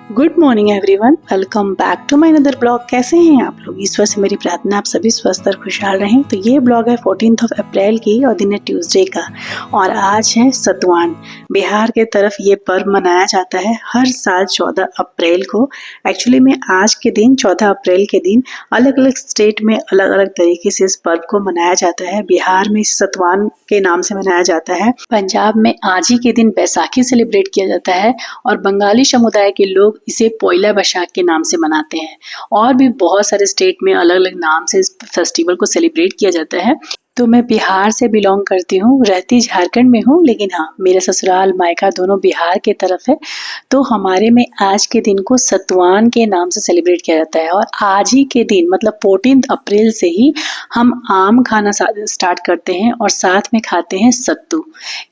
Good morning everyone, welcome back to my another blog. कैसे हैं आप लोग? ईश्वर से मेरी प्रार्थना आप सभी स्वस्थ और खुशहाल रहें। तो ये ब्लॉग है 14 अप्रैल की और दिन है ट्यूसडे का, और आज है सतुवान। बिहार के तरफ ये पर्व मनाया जाता है हर साल 14 अप्रैल को। एक्चुअली में आज के दिन 14 अप्रैल के दिन अलग अलग स्टेट में अलग अलग तरीके से इस पर्व को मनाया जाता है। बिहार में सतुवान के नाम से मनाया जाता है, पंजाब में आज ही के दिन बैसाखी सेलिब्रेट किया जाता है, और बंगाली समुदाय के लोग इसे पोइला बैसाख के नाम से मनाते हैं। और भी बहुत सारे स्टेट में अलग अलग नाम से इस फेस्टिवल को सेलिब्रेट किया जाता है। तो मैं बिहार से बिलोंग करती हूँ, रहती झारखंड में हूँ, लेकिन हाँ, मेरा ससुराल मायका दोनों बिहार के तरफ है। तो हमारे में आज के दिन को सतुवान के नाम से सेलिब्रेट किया जाता है, और आज ही के दिन मतलब 14 अप्रैल से ही हम आम खाना स्टार्ट करते हैं और साथ में खाते हैं सत्तू।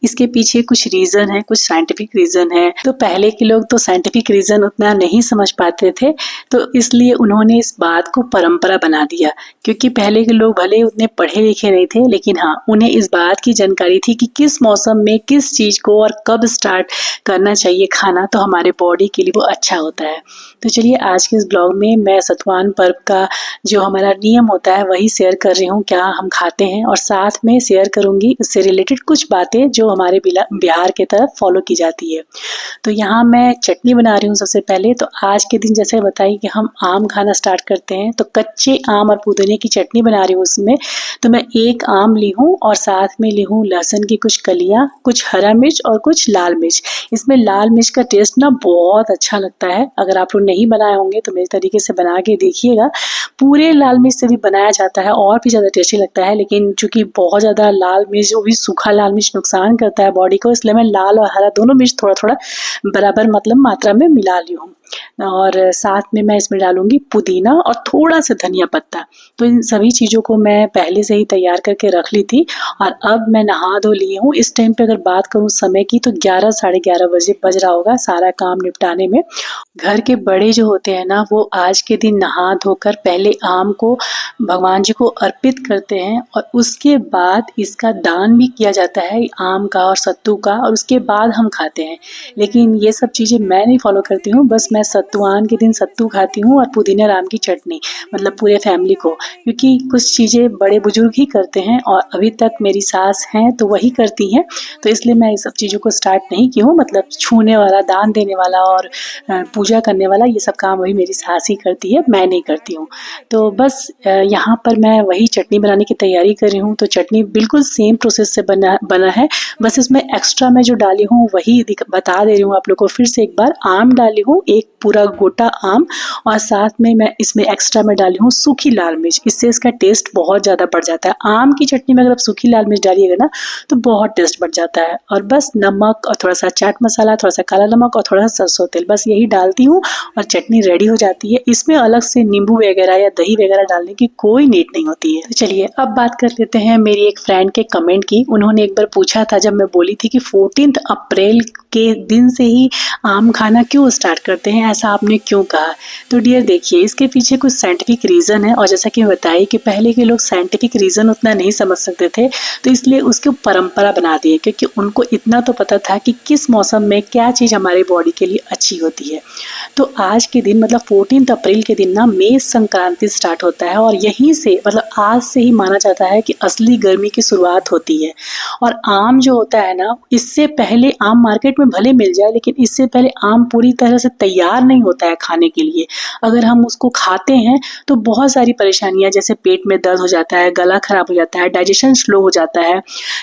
इसके पीछे कुछ रीज़न है, कुछ साइंटिफिक रीज़न है। तो पहले के लोग तो साइंटिफिक रीज़न उतना नहीं समझ पाते थे, तो इसलिए उन्होंने इस बात को परंपरा बना दिया। क्योंकि पहले के लोग भले उतने पढ़े लिखे नहीं थे, लेकिन हाँ, उन्हें इस बात की जानकारी थी कि किस मौसम में किस चीज़ को और कब स्टार्ट करना चाहिए खाना, तो हमारे बॉडी के लिए वो अच्छा होता है। तो चलिए, आज के इस ब्लॉग में मैं सतुवान पर्व का जो हमारा नियम होता है वही शेयर कर रही हूँ, क्या हम खाते हैं, और साथ में शेयर करूँगी उससे रिलेटेड कुछ बातें जो हमारे बिहार के तरफ फॉलो की जाती है। तो यहाँ मैं चटनी बना रही हूँ सबसे पहले। तो आज के दिन जैसे बताई कि हम आम खाना स्टार्ट करते हैं, तो कच्चे आम और पुदीने की चटनी बना रही हूँ उसमें। तो मैं एक आम ली हूँ और साथ में ली हूँ लहसुन की कुछ कलियाँ, कुछ हरा मिर्च और कुछ लाल मिर्च। इसमें लाल मिर्च का टेस्ट ना बहुत अच्छा लगता है। अगर आप लोग नहीं बनाए होंगे तो मेरे तरीके से बना के देखिएगा। पूरे लाल मिर्च से भी बनाया जाता है और भी ज़्यादा टेस्टी लगता है, लेकिन चूँकि बहुत ज़्यादा लाल मिर्च, वो भी सूखा लाल मिर्च, नुकसान करता है बॉडी को, इसलिए मैं लाल और हरा दोनों मिर्च थोड़ा थोड़ा बराबर मतलब मात्रा में मिला ली हूँ। और साथ में मैं इसमें डालूंगी पुदीना और थोड़ा सा धनिया पत्ता। तो इन सभी चीज़ों को मैं पहले से ही तैयार करके रख ली थी, और अब मैं नहा धो ली हूँ। इस टाइम पे अगर बात करूँ समय की, तो 11 साढ़े 11 बजे बज रहा होगा सारा काम निपटाने में। घर के बड़े जो होते हैं ना, वो आज के दिन नहा धोकर पहले आम को भगवान जी को अर्पित करते हैं, और उसके बाद इसका दान भी किया जाता है, आम का और सत्तू का, और उसके बाद हम खाते हैं। लेकिन ये सब चीज़ें मैं नहीं फॉलो करती हूँ, बस मैं सतुवान के दिन सत्तू खाती हूँ और पुदीना राम की चटनी, मतलब पूरे फैमिली को। क्योंकि कुछ चीज़ें बड़े बुजुर्ग ही करते हैं और अभी तक मेरी सास हैं तो वही करती हैं, तो इसलिए मैं इस सब चीज़ों को स्टार्ट नहीं की हूँ। मतलब छूने वाला, दान देने वाला और पूजा करने वाला, ये सब काम वही मेरी सास ही करती है, मैं नहीं करती हूँ। तो बस यहाँ पर मैं वही चटनी बनाने की तैयारी कर रही हूँ। तो चटनी बिल्कुल सेम प्रोसेस से बना है, बस इसमें एक्स्ट्रा मैं जो डाली हूँ वही बता दे रही हूँ आप लोग को। फिर से एक बार, आम डाली हूँ एक पूरा गोटा आम, और साथ में मैं इसमें एक्स्ट्रा में डाली हूँ सूखी लाल मिर्च। इससे इसका टेस्ट बहुत ज़्यादा बढ़ जाता है। आम की चटनी में अगर आप सूखी लाल मिर्च डालिएगा ना, तो बहुत टेस्ट बढ़ जाता है। और बस नमक और थोड़ा सा चाट मसाला, थोड़ा सा काला नमक और थोड़ा सा सरसों तेल, बस यही डालती हूँ और चटनी रेडी हो जाती है। इसमें अलग से नींबू वगैरह या दही वगैरह डालने की कोई नीड नहीं होती है। तो चलिए, अब बात कर लेते हैं मेरी एक फ्रेंड के कमेंट की। उन्होंने एक बार पूछा था, जब मैं बोली थी कि 14 अप्रैल के दिन से ही आम खाना क्यों स्टार्ट करते हैं, ऐसा आपने क्यों कहा? तो डियर देखिए, इसके पीछे कुछ साइंटिफिक रीज़न है, और जैसा कि मैं बताई कि पहले के लोग साइंटिफिक रीज़न उतना नहीं समझ सकते थे, तो इसलिए उसको परंपरा बना दिए। क्योंकि उनको इतना तो पता था कि किस मौसम में क्या चीज़ हमारी बॉडी के लिए अच्छी होती है। तो आज के दिन मतलब 14 अप्रैल के दिन ना मेष संक्रांति स्टार्ट होता है, और यहीं से मतलब आज से ही माना जाता है कि असली गर्मी की शुरुआत होती है। और आम जो होता है ना, इससे पहले आम मार्केट में भले मिल जाए, लेकिन इससे पहले आम पूरी तरह से तैयार नहीं होता है खाने के लिए। अगर हम उसको खाते हैं तो बहुत सारी परेशानियां, जैसे पेट में दर्द हो जाता है, गला खराब हो जाता है, डाइजेशन स्लो हो जाता है।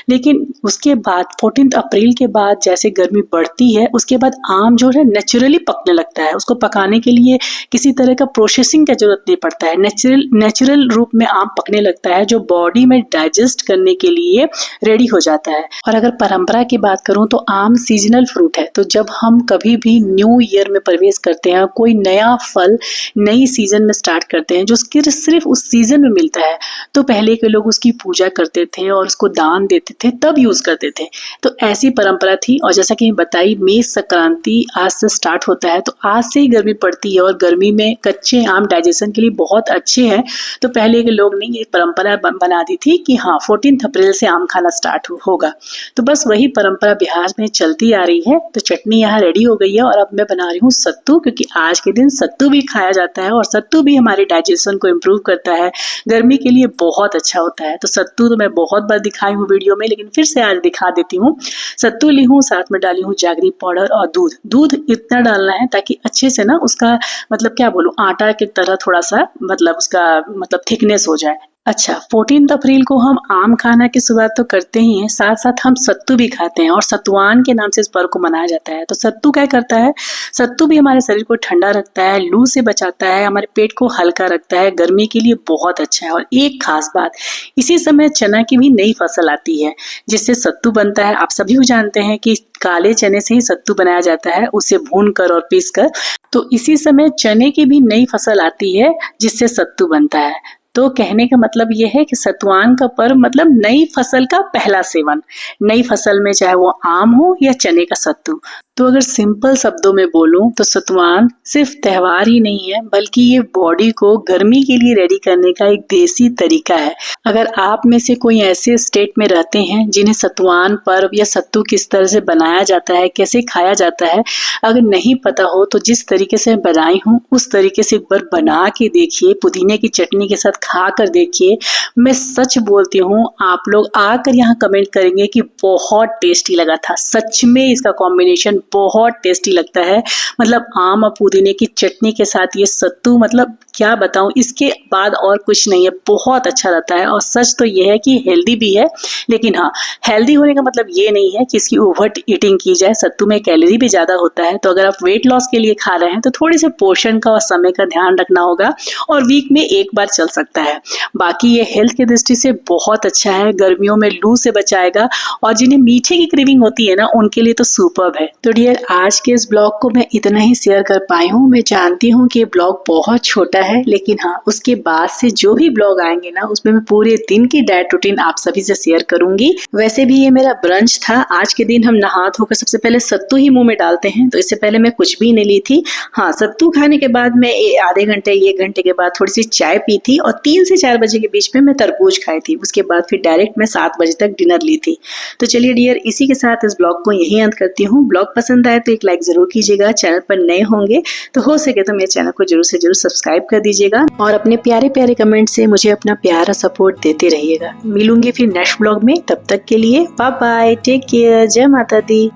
लेकिन उसके बाद 14 अप्रैल के बाद जैसे गर्मी बढ़ती है, उसके बाद आम जो है नेचुरली पकने लगता है। उसको पकाने के लिए किसी तरह का प्रोसेसिंग का जरूरत नहीं पड़ता है, नेचुरल रूप में आम पकने लगता है, जो बॉडी में डाइजेस्ट करने के लिए रेडी हो जाता है। और अगर परंपरा की बात करूं तो आम सीजनल फ्रूट है, तो जब हम कभी भी न्यू ईयर में प्रवेश करते हैं, कोई नया फल नई सीजन में स्टार्ट करते हैं जो सिर्फ उस सीजन में मिलता है, तो पहले के लोग उसकी पूजा करते थे और उसको दान देते थे, तब यूज करते थे। तो ऐसी परंपरा थी। और जैसा कि बताई, मेष संक्रांति आज से स्टार्ट होता है, तो आज से ही गर्मी पड़ती है, और गर्मी में कच्चे आम डाइजेशन के लिए बहुत अच्छे हैं। तो पहले के लोग ने ये परंपरा बना दी थी कि हाँ, 14 अप्रैल से आम खाना स्टार्ट होगा। तो बस वही परंपरा बिहार में चलती आ रही है। तो चटनी यहाँ रेडी हो गई है, और अब मैं बना रही हूँ सत्तू। सत्तू, क्योंकि आज के दिन सत्तू भी खाया जाता है और सत्तू भी हमारे डाइजेशन को इम्प्रूव करता है, गर्मी के लिए बहुत अच्छा होता है। तो सत्तू तो मैं बहुत बार दिखाई हूँ वीडियो में, लेकिन फिर से आज दिखा देती हूँ। सत्तू ली हूँ, साथ में डाली हूँ जैगरी पाउडर और दूध इतना डालना है ताकि अच्छे से ना उसका मतलब क्या बोलूँ, आटा की तरह थोड़ा सा मतलब उसका मतलब थिकनेस हो जाए। अच्छा, 14 अप्रैल को हम आम खाना की शुरुआत तो करते ही हैं, साथ साथ हम सत्तू भी खाते हैं और सत्तुआन के नाम से इस पर्व को मनाया जाता है। तो सत्तू क्या करता है, सत्तू भी हमारे शरीर को ठंडा रखता है, लू से बचाता है, हमारे पेट को हल्का रखता है, गर्मी के लिए बहुत अच्छा है। और एक खास बात, इसी समय चना की भी नई फसल आती है जिससे सत्तू बनता है। आप सभी जानते हैं कि काले चने से ही सत्तू बनाया जाता है, उसे भून कर और पीस कर। तो इसी समय चने की भी नई फसल आती है जिससे सत्तू बनता है। तो कहने का मतलब यह है कि सतुआन का पर्व मतलब नई फसल का पहला सेवन, नई फसल में चाहे वो आम हो या चने का सत्तू। तो अगर सिंपल शब्दों में बोलूं तो सतुआन सिर्फ त्योहार ही नहीं है, बल्कि ये बॉडी को गर्मी के लिए रेडी करने का एक देसी तरीका है। अगर आप में से कोई ऐसे स्टेट में रहते हैं जिन्हें सतुआन पर्व या सत्तू किस तरह से बनाया जाता है, कैसे खाया जाता है, अगर नहीं पता हो तो जिस तरीके से बनाई हूँ उस तरीके से एक बार बना के देखिए, पुदीने की चटनी के साथ खा कर देखिए। मैं सच बोलती हूँ, आप लोग आकर यहाँ कमेंट करेंगे कि बहुत टेस्टी लगा था। सच में इसका कॉम्बिनेशन बहुत टेस्टी लगता है। मतलब आम और पुदीने की चटनी के साथ ये सत्तू, मतलब क्या बताऊं, इसके बाद और कुछ नहीं है, बहुत अच्छा रहता है। और सच तो ये है कि हेल्दी भी है, लेकिन हाँ, हेल्दी होने का मतलब ये नहीं है कि इसकी ओवर ईटिंग की जाए। सत्तू में कैलोरी भी ज्यादा होता है, तो अगर आप वेट लॉस के लिए खा रहे हैं तो थोड़े से पोषण का और समय का ध्यान रखना होगा और वीक में एक बार चल सकता है। बाकी ये हेल्थ की दृष्टि से बहुत अच्छा है, गर्मियों में लू से बचाएगा और जिन्हें मीठे की क्रेविंग होती है ना, उनके लिए तो सुपर्ब है। तो डियर, आज के इस ब्लॉग को मैं इतना ही शेयर कर पाई हूँ। मैं जानती हूँ कि ये ब्लॉग बहुत छोटा है, लेकिन हाँ, उसके बाद से जो भी ब्लॉग आएंगे ना, उसमें मैं पूरे दिन की डाइट रूटीन आप सभी से शेयर करूंगी। वैसे भी ये मेरा ब्रंच था। आज के दिन हम नहा धोकर सबसे पहले सत्तू ही मुंह में डालते हैं, तो इससे पहले मैं कुछ भी नहीं ली थी। हाँ, सत्तू खाने के बाद मैं आधे घंटे 1 घंटे के बाद थोड़ी सी चाय पी थी और 3 से 4 बजे के बीच में मैं तरबूज खाई थी। उसके बाद फिर डायरेक्ट मैं 7 बजे तक डिनर ली थी। तो चलिए डियर, इसी के साथ इस ब्लॉग को यही अंत करती हूँ। ब्लॉग पसंद आए तो एक लाइक जरूर कीजिएगा। चैनल पर नए होंगे तो हो सके तो मेरे चैनल को जरूर से जरूर सब्सक्राइब कर दीजिएगा और अपने प्यारे प्यारे कमेंट से मुझे अपना प्यारा सपोर्ट देते रहिएगा। मिलूंगी फिर नेक्स्ट ब्लॉग में, तब तक के लिए बाय बाय, टेक केयर, जय माता दी।